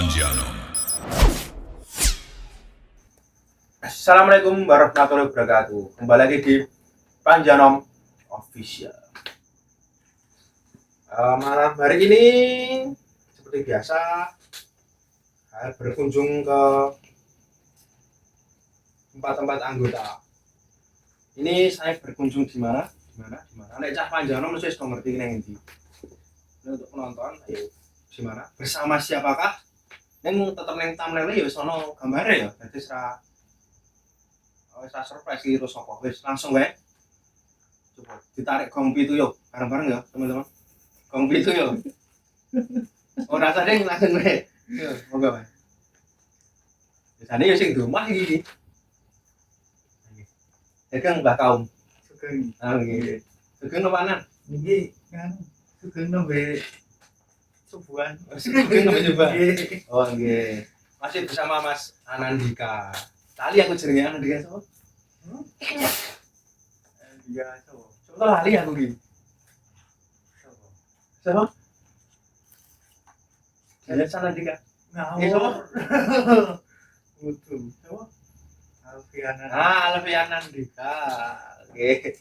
Panjanom. Assalamualaikum warahmatullahi wabarakatuh. Kembali lagi di Panjanom Official. Malam hari ini seperti biasa saya berkunjung ke tempat-tempat anggota. Ini saya berkunjung di mana? Nek cah Panjanom wis do ngerti nang endi. Ini untuk penonton, ayo di mana? Bersama siapakah? Neng tetep neng thumbnail ya wis ono gambare ya. Dadi wis surprise iki terus apa? Wis langsung wae. Coba ditarik gong pitu yuk, bareng-bareng ya, teman-teman. Gong pitu yuk. Oh, rasanya langsung wae. Yo, moga wae. Biasane ya sing di omah iki. Dagang Mbah Kaum. Sugeng. Ah nggih. Dagang nopanan? Niki kan sugeng nembe subuhan. Dagang nopo coba? Nggih. Oh nggih. Masih bersama Mas Anandika. Tali aku jenenge Anandika sapa? Iya, so. Coba lali aku iki. Siapa? Ada Anandika. Ngawur. Mutu. Apa? Alfiana. Alfian Andika. Oke.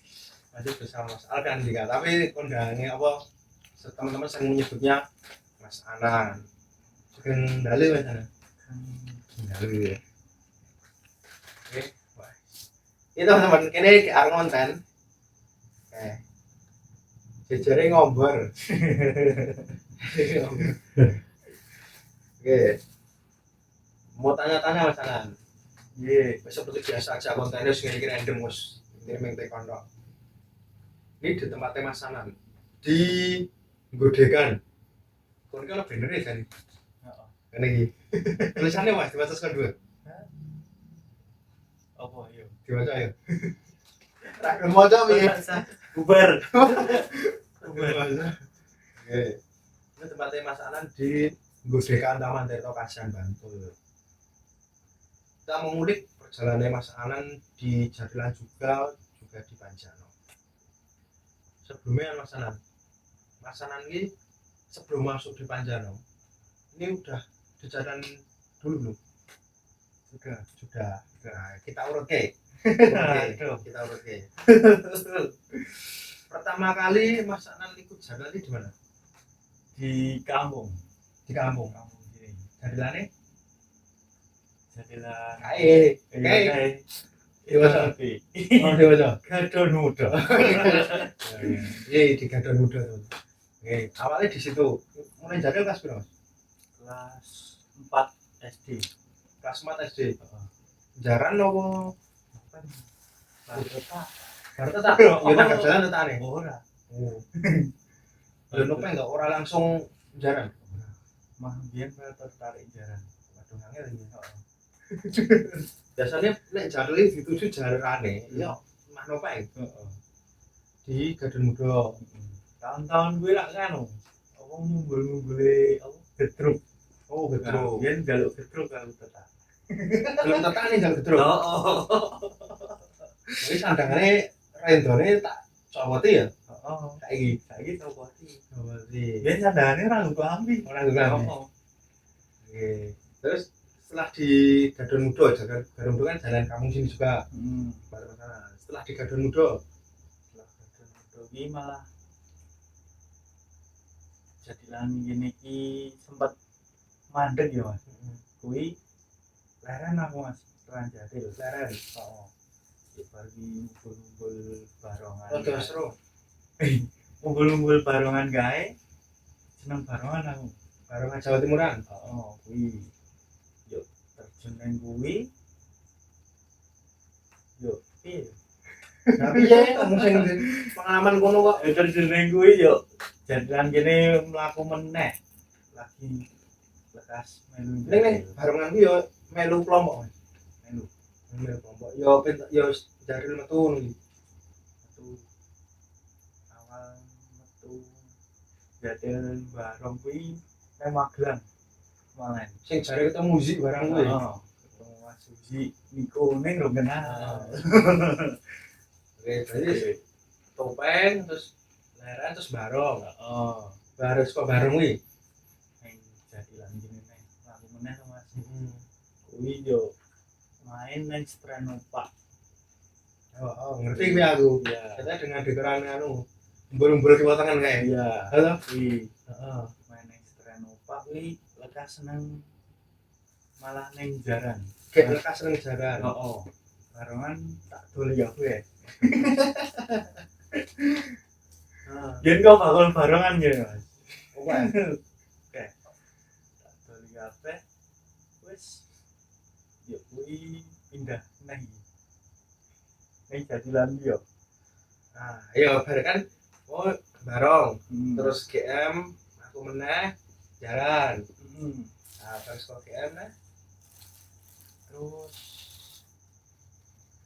Masih bersama Mas Alfian Andika, tapi kondangannya apa? Teman-teman sering menyebutnya Mas Anan. Sugeng dalu Mas Anan. Dalu ya. Oke, wah. Ini teman-teman, ini aku konten. Oke. Jejere ngombor. Oke. Mau tanya-tanya Mas Anan. Iya, seperti biasa aja kontennya segini random mus, ini mengtek kondok. Ini di tempatnya Mas Anan di Godekan. Kau ini kalau bener ya kan? Karena ini tulisannya Mas dibaca kan dua. Apa yo? Dibaca ya. Rakyat mau coba ya. Bubar. Oke. Ini tempatnya Mas Anan di Godekan Taman Tirto Kasihan Bantul. Kita mengulik perjalanan Mas Anan di Jatilan juga di Panjanom. Sebelumnya Mas Anan ini sebelum masuk di Panjanom, ini udah di Jatilan dulu belum? Sudah. Nah, kita urut ke. Kita urut ke. Pertama kali Mas Anan ikut Jatilan di mana? Di kampung. Di kampung. Kampung sini. Jatilannya? Jadilah Kae. Dewasa. Oh, dewasa. Gadon muda. Iya, di Gadon Muda tuh. Oke, awalnya di situ. Mulai jadi kelas berapa? Kelas 4 SD. Kelas 4 SD. Jaran apa? Baru tetap. Baru tetap. Ya tak jalan tetap nih. Ora. Oh. Belum lupa enggak orang langsung jaran. Mah biyen tertarik jaran. Waduh angel iki. Biasanya nek jarane dituju jarane, ya mah nopo di Gadon Muda. Tahun-tahun gue lah kan apa ngumpul-ngumpule apa gedruk. Oh, Gedruk. Biyen njaluk gedruk kalau tetap. Belum tekan nih jalur Gedruk. Jadi sandangane rendone tak copoti ya. Heeh. Saiki copoti. Copoti. Biyen sandane ora nggo ambi. Orang juga. Oke. Terus setelah di Gadon Muda, Gadon Muda kan jalan kampung sini juga. Bareng sana. Setelah di Gadon Muda, Ini malah Jatilan ngene iki sempat mandek ya Mas. Kuwi leren aku Mas, Trans Jatil. leren. Heeh. Ya bagi ngumpul-ngumpul barongan. Oke, seru. Ngumpul-ngumpul barongan gae. Seneng barongan aku. Barengan Jawa Timuran. Heeh, kuwi. Yo terjun nang kuwi. Yo, piye? Tapi ya, ngomong sing pengalaman kono kok. Terjun nang kuwi yo jadilan kene mlaku meneh. Lagi lekas melu. Ning barengan ku yo melu kelompok. Melu kelompok. Yo dari metu ngono iki. Metu awal metu Jatil bareng kuwi nang Magelang. Malah. Sing jare ketemu musik barang kuwi. Heeh. Ketemu Mas Suji, Niko ning lho kenal. Oke, jadi topeng terus leren terus barong. Heeh. Bareng kok bareng kuwi. Neng Jatilan gini neng laku meneh Mas. Heeh. Kuwi yo main nang Stranopa. Ngerti gue aku. Iya. Katanya dengan dekoran anu umbul-umbul di potongan kayak. Iya. Halo. Kuwi Heeh. main nang Stranopa kuwi lekas seneng malah neng jaran. Kayak lekas seneng jaran. Heeh. Barengan tak doli aku ya. Heeh. Yen kok bakal barengan ya Mas. Oke. Oke. Tak doli kabeh. Wis yo kuwi pindah neng Jatilan yo. Nah, ayo bareng kan bareng. Hmm. Terus GM aku meneh jalan. Hmm. Nah, terus kok GM nah. Terus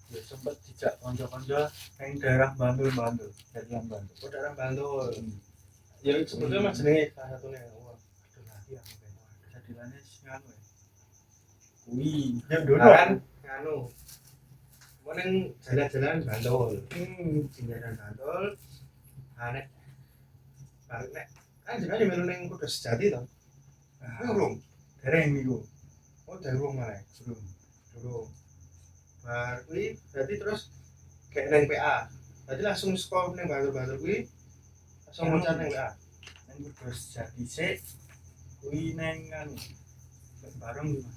ya sempet dijak konco-konco neng daerah Bantul, Jatilan Bantul. Daerah Bantul. Ya sebetulnya mas jenenge salah satunya. Wah, aduh lagi aku pengen. Jatilannya sing anu ya. Kuwi Ya dulu kan anu. Mau neng jalan-jalan Bantul. Jalan Bantul. Aneh. Balik nek kan jenenge melu neng Kudu Sejati to. nah, Urung. dereng niku. Oh, dari urung malah. Belum. Urung. Bar kuwi berarti terus kayak neng PA. Berarti langsung sekolah neng Bantul kuwi langsung muncar neng PA. Neng Kudu Sejati sik kuwi neng anu bareng iki.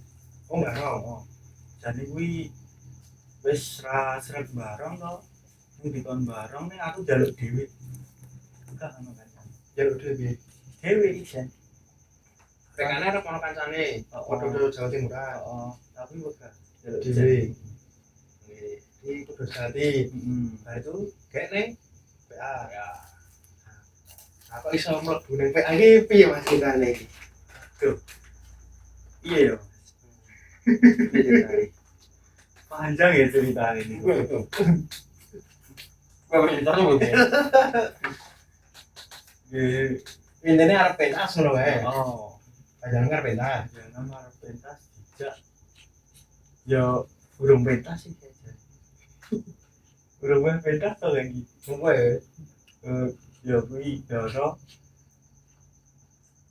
Oh, enggak mau. Oh. Jadi kuwi wis ra seret bareng to. Ning dikon bareng ning aku njaluk dhewe. Enggak anu kan. Jaluk dhewe. Dhewe iki. Rekane arep ono kancane. Padha Jawa Timur. Heeh. Tapi wegah njaluk Dhewe. Di Kudu Sejati. Heeh. Nah itu kayak neng PA. Ya. Apa iso mlebu neng PA iki piye Mas ceritane iki? Iya yo. Panjang ya cerita ini. Apa ceritanya mungkin? Intine arep pentas ngono wae. Oh, Panjenengan arep pentas. jangan marah pentas dijak. Yo urung pentas sih aja. Urung pentas to lagi. Kowe Yo kuwi doro.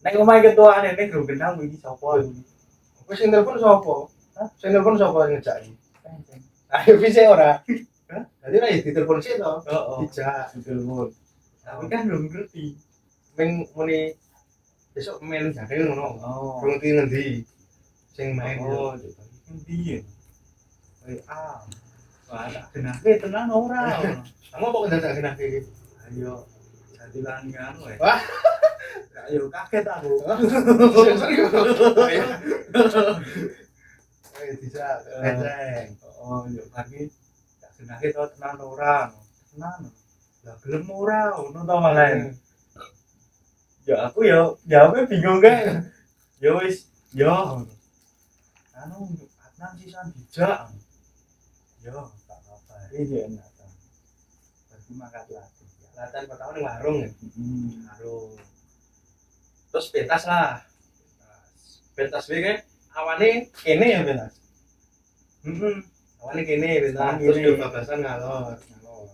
Nek omahe ketuane nek urung kenal iki sapa iki. kowe sing telepon sapa? Hah? Sing telepon sapa sing ngejak iki? Panjang. Ayo bisa ora? Hah? Jadi ra ditelepon sih to. Heeh. Dijak. Telepon. Tapi kan belum ngerti. Ming muni besok melu jadil ngono. Oh. Rung ngendi? Sing main. Oh, ngerti ya. WA. Wah, tak kenake tenan ora. Kamu apa kendak kenah iki? Ayo jadilan anu ya. Wah. Ayo kaget aku. Ayo dijak kenceng. Oh, yo pagi tak kenake to tenan ora. Tenan. Lah gelem ora ngono to malah. Ya aku yo jawabnya bingung kan. Yo wis yo. Anu Adnan sisan dijak. Yo tak kabari dia enak. Berarti makat lagi. Latihan pertama ning warung ya. Heeh. Warung. Terus pentas lah. Pentas iki kan awane kene ya pentas. Heeh. Awane kene pentas. Awane Terus kene. yo babasan ngalor.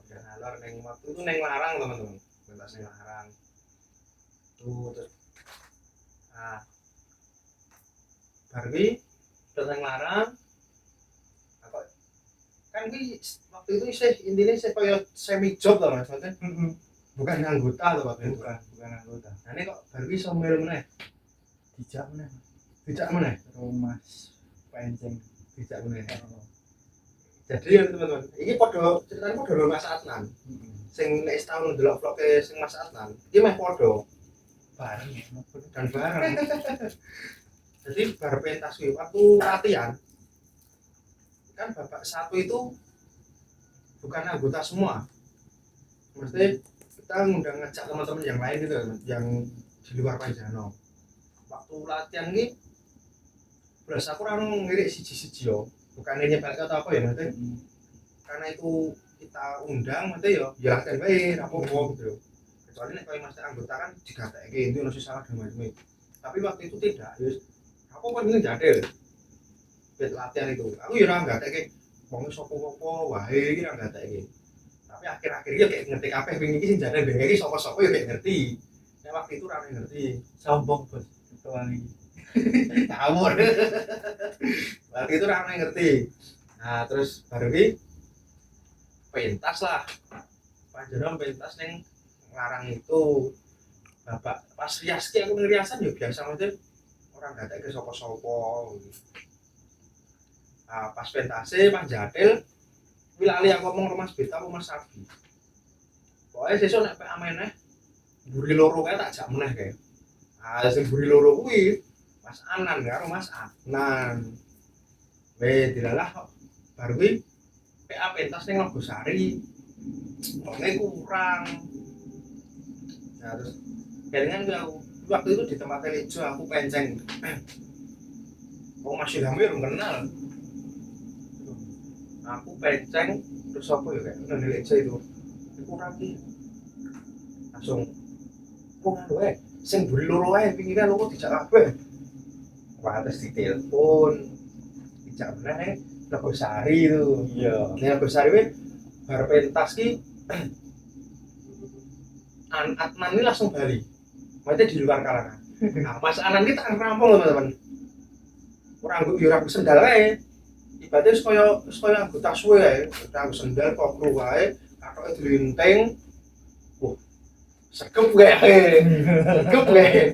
Ngalor ning waktu itu ning larang teman-teman. Pentas ning larang. Tuh terus bar kuwi ning larang. Apa kan kuwi waktu itu isih intine isih kaya semi job to Mas. Maksudnya bukan anggota to waktu itu. Bukan anggota. Nah ini kok baru iso melu meneh. Dijak meneh. Dijak meneh. Mas Panjang Dijak meneh. Jadi ya teman-teman, ini padha ceritane padha karo Mas Adnan. Sing nek setahun ndelok vloge sing Mas Adnan, iki meh padha bareng ya. dan bareng. Jadi bar pentas kuwi waktu latihan kan babak satu itu bukan anggota semua. Mesti kita ngundang ngajak teman-teman yang lain gitu yang di luar Panjano. Waktu latihan ini belas aku ora ngirik siji-siji yo. Bukan nyepelke atau apa ya maksudnya. Karena itu kita undang maksudnya ya latihan bae apa-apa gitu. Kecuali nek koyo mas anggota kan digatekke itu ono salah dan macam-macam. Tapi waktu itu tidak, ya aku kan ini jadil. Bet latihan itu. Aku ya ora gatekke wong sapa-sapa wae iki ora gatekke. Tapi akhir-akhir ya kayak ngerti kabeh wingi iki sing jadil ben iki sapa-sapa ya kayak ngerti. Nek waktu itu ora ngerti. Sombong bos ketuaan ini. Ngawur. Waktu itu orang ngerti. Nah, terus baru ini pentas lah. Panjenengan pentas neng larang itu. Bapak pas rias ki aku ngeriasan ya biasa mesti orang datang ke sopo-sopo. Nah, pas pentase Mas Jatil wilali aku ngomong Mas Beta apa Mas Sabi. Pokoknya sesuk nek pek ameneh mburi loro kae tak jak meneh kae. Ah sing mburi loro kuwi Mas Anan karo Mas Adnan. Dilalah baru kuwi PA pentas ning Logosari. Wonge kurang. Nah terus kelingan gue aku waktu itu di tempat telejo aku penceng. Oh masih hamil belum kenal. Aku penceng terus apa ya kayak udah telejo itu. Kurang sih. Langsung kok nganu sing mburi loro ae pingine loro dijak kabeh. Wah terus ditelepon. Dijak meneh Logosari itu. Iya. Nek Logosari kuwi bar pentas ki Adnan ini langsung balik. Maksudnya di luar kalangan. Nah, Mas Anan kita kan rampung loh teman-teman. Orang sendal aja. Ibaratnya sekaya anggota suwe ya. Orang sendal kok kru wae, katoknya dilinteng. Wah, segep gak ya? Segep gak ya?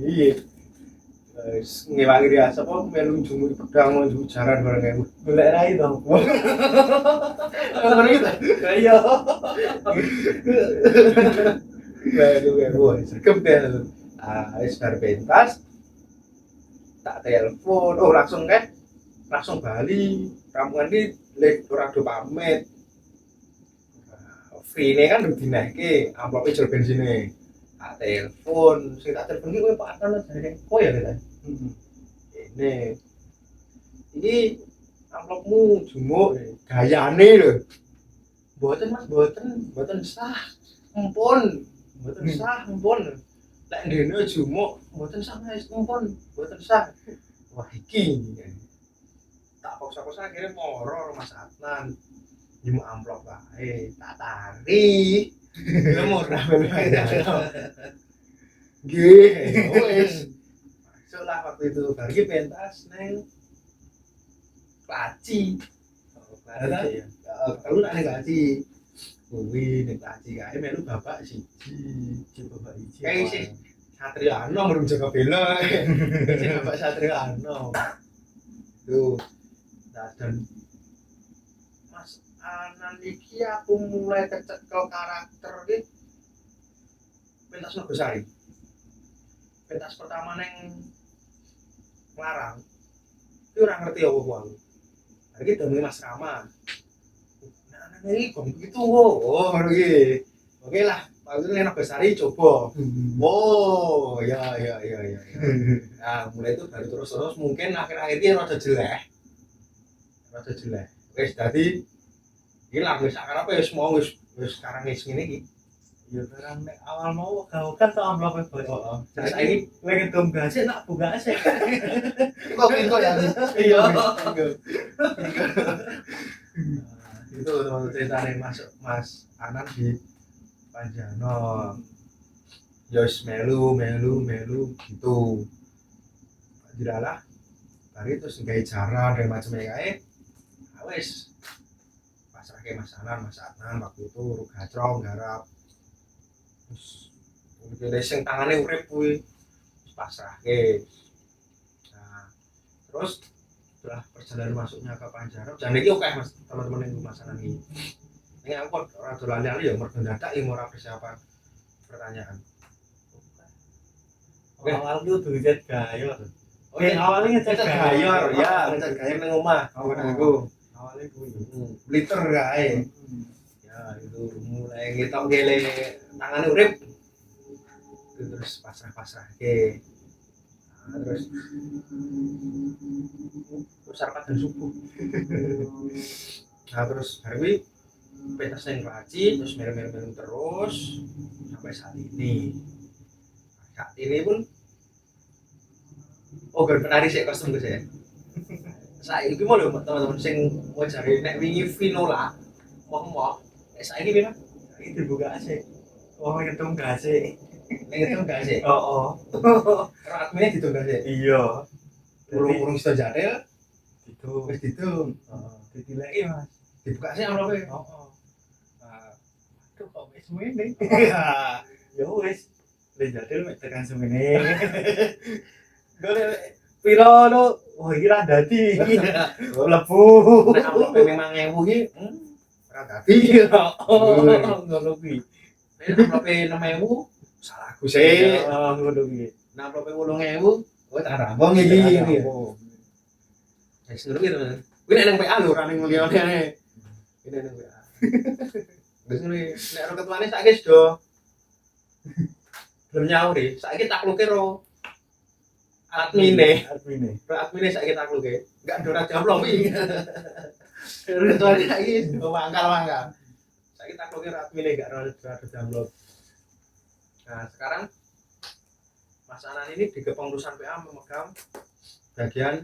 Iya. Ngewangi dia, siapa melu jumur pedang, mau jaran bareng kayak Golek rai to. Ngene gitu. Iya. Wah, segep deh. Ah, wis bar pentas. Tak telepon, oh langsung bali. Rampungan iki lek ora do pamit. Free ini kan udah dinaiki, amplopnya jual bensinnya. Tak telepon, sing tak telepon iki kowe Pak Adnan jare. Oh ya kita. Ini amplopmu jumuk gayane lho. Mboten Mas, mboten sah. Empun. Mboten sah, empun. Lek ndene jumuk, mboten sah Mas, empun. Mboten sah. Wah iki. Tak paksa-paksa akhirnya moro Mas Adnan. Jumuk amplop wae, tak tarik. Lha murah bener. Nggih, wis. Lah waktu itu bagi pentas neng Klaci. Klaci ya. Kalau nak neng Klaci, kuwi neng Klaci kae melu bapak siji, bapak siji. Kae sih Satriano belum jaga bela. Si bapak Satriano. Tuh. Dan Mas Anan iki aku mulai kecekel karakter iki pentas Logosari. Pentas pertama neng Larang, itu orang ngerti apa aku. Lagi demi Mas Rama. Nah, ini kok begitu, oh, lagi. Oke lah, waktu itu Logosari coba. Oh, ya. Nah, mulai itu baru terus mungkin akhir-akhirnya rada jelek. Wes tadi, hilang wes sekarang apa ya semua wes sekarang wes ini. Ya barang nek awal mau kan to amplop bos. Oh. Terus ini pengen dom gase nak buka sih. Kok ya? Iya. Itu teman ceritanya Mas Anan di Panjano. Yos melu gitu. Dilalah. Bari terus nggawe jaran dan macamnya kae. Wes pasrah ke Mas Anan, Mas Adnan waktu itu Rugacrong garap. Terus udah sing tangane urip kuwi pasrahke. Nah, terus setelah perjalanan masuknya ke Panjaram, jangan iki oke Mas, teman-teman yang masalah ini. Ini aku ora dolan-dolan ya mergo dadak ya ora persiapan pertanyaan. Oke, awal itu tulisan gayor. Oke, awalnya ngecat gayor, ya, ngecat gayor nang omah. Aku. Awalnya kuwi. Liter kae. Ya, itu mulai ngetok gele tangannya urip. Terus pasrah nah, terus sarapan dan subuh. Nah terus hari pentas yang Klaci terus melu terus sampai saat ini pun penari sih kostum gue saya. Saya ini mau loh teman-teman sing mau cari nek wingi Vinola mau saya ini gimana? Ini dibuka sih. Oh ngitung gase. itu enggak sih. Oh, Karo adminnya ditunggal sih. iya. Urung sudah jadil, Itu. wis ditung. Ditileki Mas. Dibuka sih amplopnya. Oh. Nah, aduh kok wis semene. Iya. Ya wis. Le jadil mek tekan semene. Golek piro lo? Oh, iki ra dadi. Mlebu. Nek amplopnya 5.000 ki, ora dadi. Ngono kuwi. Nek amplopnya 6.000, salahku sih. Ngono kuwi. Nek amplopnya 8.000, oh tak rampung iki. Wis ngono ki teman. Kuwi nek nang PA lho, ora ning liyane. Ini nang PA. Wis ngono ki. Nek ora ketuane saiki sedo. Belum nyauri, saiki takluke ro admine. Ro admine saiki takluke. Enggak ndora jamplok iki. Ketuane saiki sedo mangkal. Saiki takluke ro admine enggak ro jamplok. Nah, sekarang Mas Anan ini di kepengurusan PA memegang bagian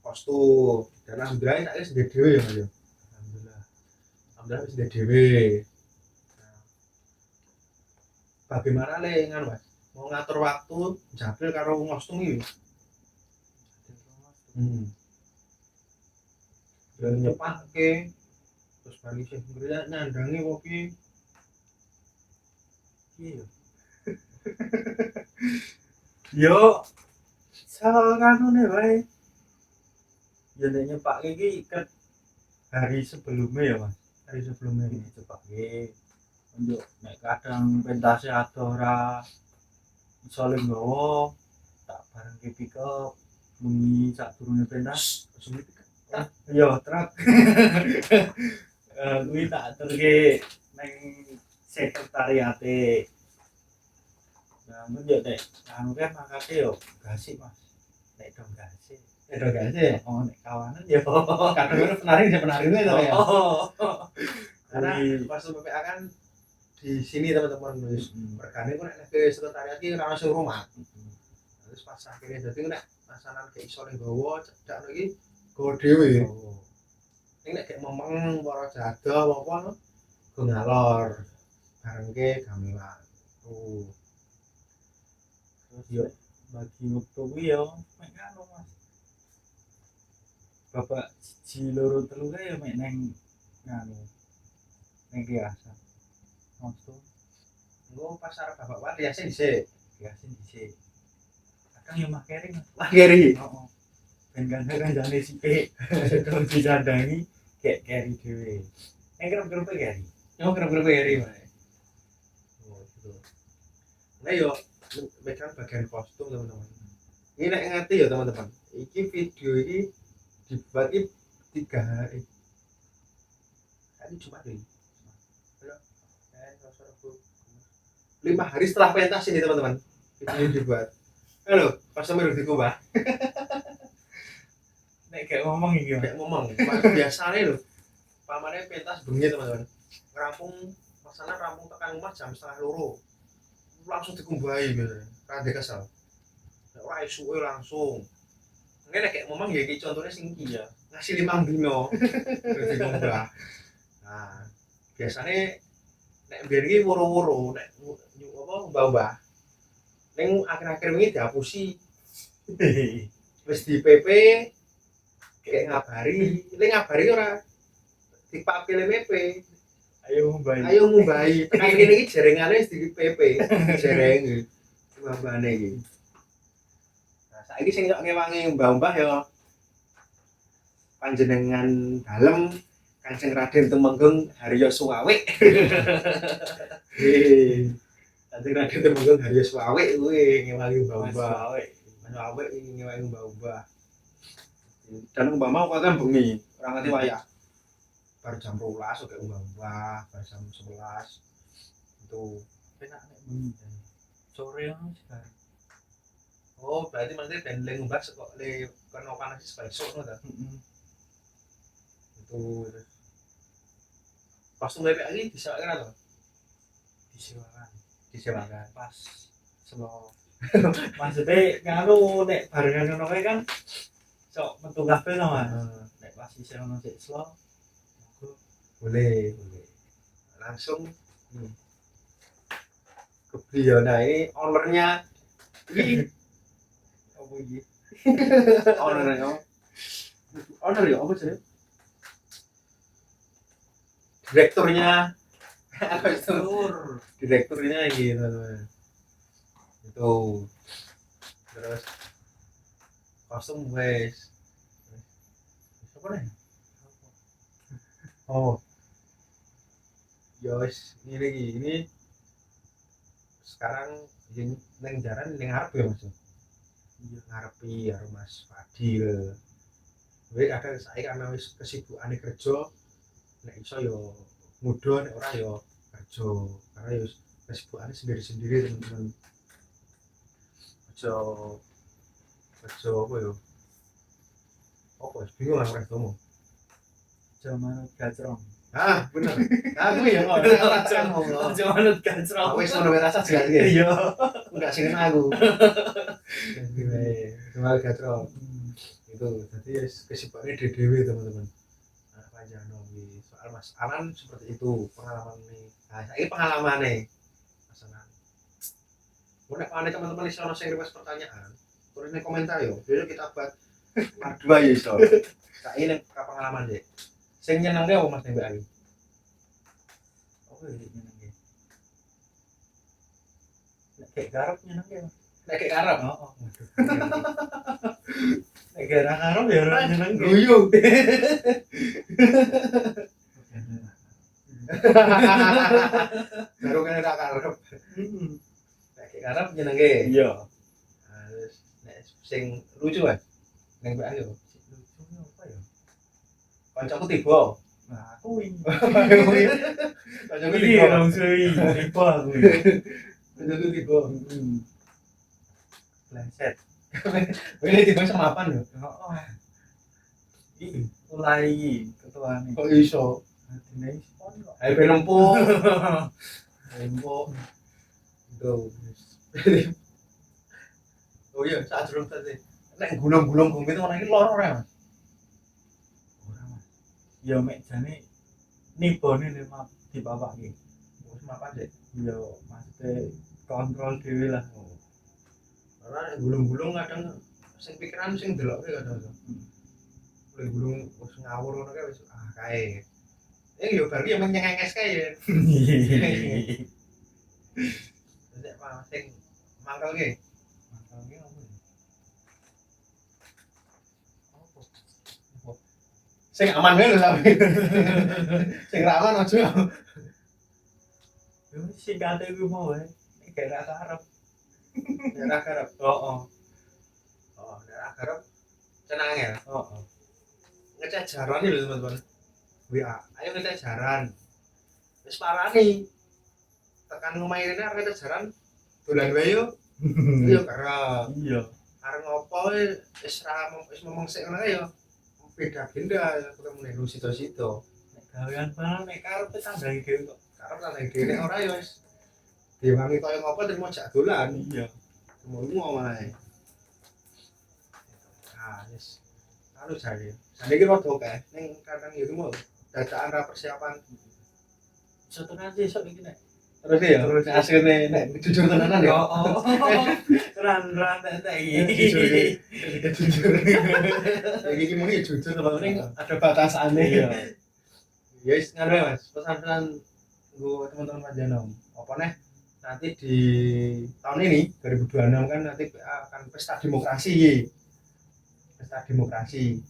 kostum dan alhamdulillah saya sendiri dewe ya Mas ya. Alhamdulillah sendiri dewe. Nah, bagaimana le nganu Mas? Mau ngatur waktu jabil karo kostum iki. Dan nyepake terus bali sing nyandangi kok ki. Iya. Yo, soal kanune wae. Ya nek nyepake iki kan hari sebelumnya ya, Mas. Hari sebelumnya ini nyepake. Unjuk nek kadang pentase adoh ora iso nggawa tak bareng ke pick up bengi sadurunge pentas. Iya, truk. Kuwi tak aturke nang sekretariate. Namun yo nek anu kan makate yo gasik Mas. Nek dong gasik. Edo gak sih? Oh nek kawanan yo. Kadang itu penari dia penari itu ya. Oh. Karena pas PPA kan di sini teman-teman nulis regane ku nek ke sekretariat iki ora langsung rumah. Terus pas akhirnya dadi nek masalah ke iso ning gowo cedak iki gowo dhewe. Ning nek gek memeng para jaga apa go ngalor barengke gamelan. Terus yo bagi waktu kuwi yo mek ngono Mas. Bapak siji loro telu kae yo mek neng nganu. Neng kiasa. Waktu Engko pasar Bapak Wali ya sing dhisik. kiasin dhisik. Kadang yo mah kering. Akhiri. Heeh. Ben kancane sithik sedang dicandangi kayak keri dhewe. Neng kerep-kerep keri. Yo kira-kira eri wae. Oh, gitu. Nah yo megang bagian kostum teman-teman. Ini nek ngerti ya teman-teman. Iki video ini dibuat 3 hari. Hari Jumat ini. 5 hari setelah pentas ini teman-teman. Video ini dibuat. Halo, pas sama udah dikubah. Nek kayak ngomong iki. Kayak ngomong, biasanya lho. Pamannya pentas bengi teman-teman. Ngerampung masalah rampung tekan rumah jam 1:30. Langsung dikumbahi gitu. Rada kesel. Nek ora isuke langsung. Ngene kayak ngomong ya iki contohnya sing iki ya. Ngasih 5 dino. Terus dikumbah. Nah, biasanya nek mbiyen iki woro-woro nek apa mbah-mbah. Ning akhir-akhir wingi dihapusi. Wis di PP kayak ngabari, ning ngabari ora dipapile PP. Ayo mbayi. Ayo ngumbahi. Tekan kene iki jerengane wis di PP. Jereng mbah-mbahane iki. Nah, saiki sing kok ngewangi mbah-mbah ya panjenengan dalem Kanjeng Raden Temenggung Haryo Suwawik. Kanjeng Raden Temenggung Haryo Suwawik kuwi ngewangi mbah-mbah. Mas Suwawik iki ngewangi mbah-mbah. Dan mbah mau kan bengi, ora ngerti wayah. Bar jam 12 oke mbah-mbah, bar jam 11 itu Enak nek bengi. Sore ngono sekarang. oh berarti maksudnya ben le ngumbah kok le kena panas espresso ngono ta. Itu terus kostum WP lagi disewakan atau disewakan Pas selo. Maksudnya nganu nek barengan ngono kae kan sok metu kabeh to Mas. Nek pas isih ono sik selo. boleh langsung kebeli ya. Nah ini ownernya ini apa ini? Ownernya apa? Owner ya apa sih? Direkturnya apa itu? Direkturnya gitu teman-teman. Itu terus kostum wes apa nih? Oh ya wes ini sekarang yang neng jalan neng harap ya mas, iya ngarepi ya Mas Fadil. Wes kadang saya karena wis kesibukan kerja, nek iso yo muda nek ora yo kerja, karena yo kesibukan sendiri-sendiri teman-teman. Kerja kerja apa yo? Apa wis bingung lah ora ngomong. Zaman gacrong. Ah, bener. Aku ya kok ora tekan ngomong. Zaman gacrong. Wis ngono rasa juga iki. Iya. Enggak sing aku. Cuma gatro. Itu jadi kesibukannya dewe teman-teman. Nah, panjang soal Mas Anan seperti itu pengalaman nih. Nah, saya pengalaman nih. Mas Anan. Mulai kalau teman-teman iso ono sing request pertanyaan, tulis di komentar yo. Besok kita buat part 2 ya iso. Kak ini pengalaman deh. Sing nyenengke apa Mas Mbak Ayu? Apa ya nyenengke? Nek kayak garap nyenengke. Nek kayak karep. Heeh. Nek garap garap ya ora nyenengke. Guyu. Baru kan ora karep. Nek kayak karep nyenengke. Iya. Terus nek sing lucu wae. Ning Mbak Ayu. Lucunya apa ya? Kancaku tiba. Nah, aku ini. Kancaku Iki tiba. dong sui. Tiba aku ini. Kancaku tiba. Lenset. Ini tiba sama apa yo? Heeh. Iki mulai ketuane. Kok iso? Dine spon kok. Ayo penempo. Penempo. Itu. Oh iya, saat durung tadi. Nek gulung-gulung gong itu orang iki loro ora, Mas? Ora Mas. Ya mek jane nibone nek dipapake. Wis mapan sih. Ya maksudnya kontrol dhewe lah. Karena nek gulung-gulung kadang sing pikiran sing deloke kadang. Mulai gulung wis ngawur ngono kae wis kae. Yo bar ki yo nyengenges kae. Nek sing mangkel ki. Mangkel ki opo? Sing aman wae lho tapi. Sing ra aman aja. Yo sing kate ku mau wae. Nek gak arep. Nek ra garep. Heeh. Oh, nek ra garep cenang ya. Heeh. Ngecek jaran nih lho teman-teman. WA, ayo ngecek jaran. Wis parani. Tekan ngomahe rene arep ngecek jaran. Dolan wae yo. Yo karena Iya. arep ngopo wis ngomong sik ngono kae yo. Beda-beda ketemu ning situ-situ. Nek gawean barang nek karepe tandhangi dhewe kok. Karep nang dhewe nek ora yo wis diwangi kaya ngopo terima jak dolan. Iya. Semua malah. Ah, wis. Anu jare. Jane iki rada akeh ning kadang yo mau dadakan ra persiapan. Satu nanti esok iki nek. Terus ya, terus asline nek jujur tenanan ya. Oh. Ran tak iki. Jujur. Iki muni jujur teman-teman ada batasane. Iya. Ya wis ngono ya, Mas. Pesan-pesan nggo teman-teman Panjanom. Apa nih? Nanti di tahun ini 2026 kan nanti akan pesta demokrasi. Pesta demokrasi.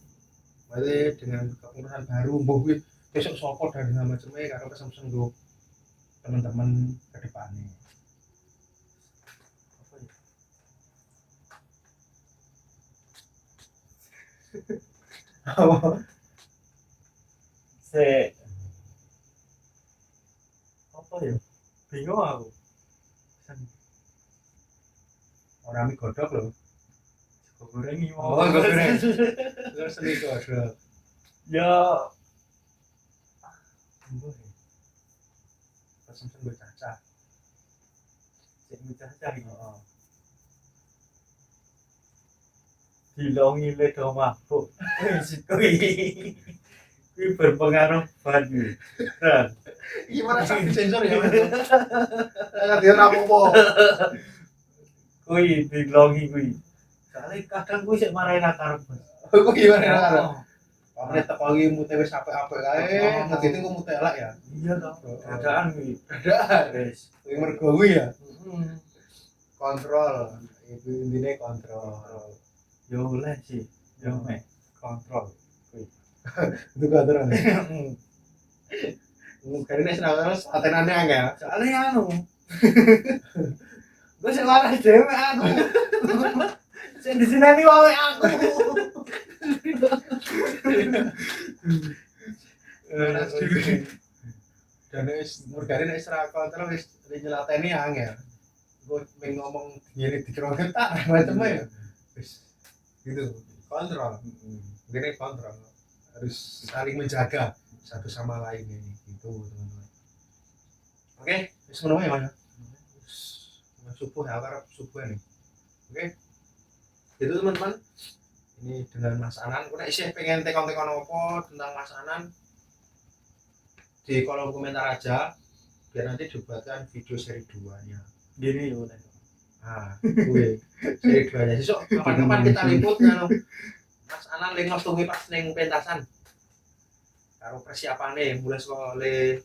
Berarti dengan kepengurusan baru mbuh besok sopor dan macamnya karo pesan-pesan nggo teman-teman ke depannya. Apa ya? Apa? Apa ya? Bingung aku. Orang mie godok loh. Goreng iki Oh, goreng. Terus seni godok. Ya. Pesan-pesan gue caca. Sing cacah iki. Oh. Dilongi le do mabuk. Wis kuwi. Ini berpengaruh banget. Nah, Gimana sih sensor ya Mas? Enggak dia rapopo. kui dilongi kui. Soalnya kadang kui sik marahin akar bos. Kok gimana ya? Oh, Pamane teko iki mute wis apik-apik kae, ngedite kok mute elek ya. iya toh. Dadaan kui. Ada. Wes. Kuwi mergo kuwi ya. Mm-mm. Kontrol. Itu intine kontrol. Yo oleh sih. Yo mek kontrol. Itu kontrol. Mungkin nek terus atenane angel. Soalnya anu. Gue sih waras dhewe aku. Sing diseneni wae aku. Waras dhewe. Dan wis murgane nek ora kontrol wis nyelateni angel. Gue pengen ngomong ngene dikira ketak macam ya. Wis gitu. Kontrol. Ini kontrol. Harus saling menjaga satu sama lain ini gitu teman-teman. Oke, wis ngono ya Mas. Subuh ya, karena subuh nih. Oke. Itu teman-teman. Ini dengan Mas Anan. Kalau isih pengen tekon-tekon apa tentang Mas Anan di kolom komentar aja biar nanti dibuatkan video seri 2-nya. Gini yo oleh. Nah, gue seri 2-nya. Besok kapan-kapan kita liput kan Mas Anan ling metu pas ning pentasan. Karo persiapane mulai saka le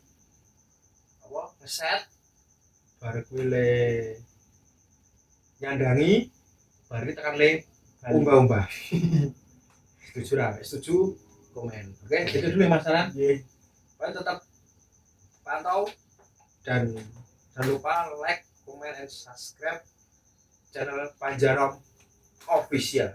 apa ngeset baru kuwi le nyandangi baru tekan le umbah-umbah. Setuju lah, setuju komen. Oke, itu dulu ya Mas Anan. Nggih. Kalian tetap pantau dan jangan lupa like, comment, and subscribe channel Panjarom Official.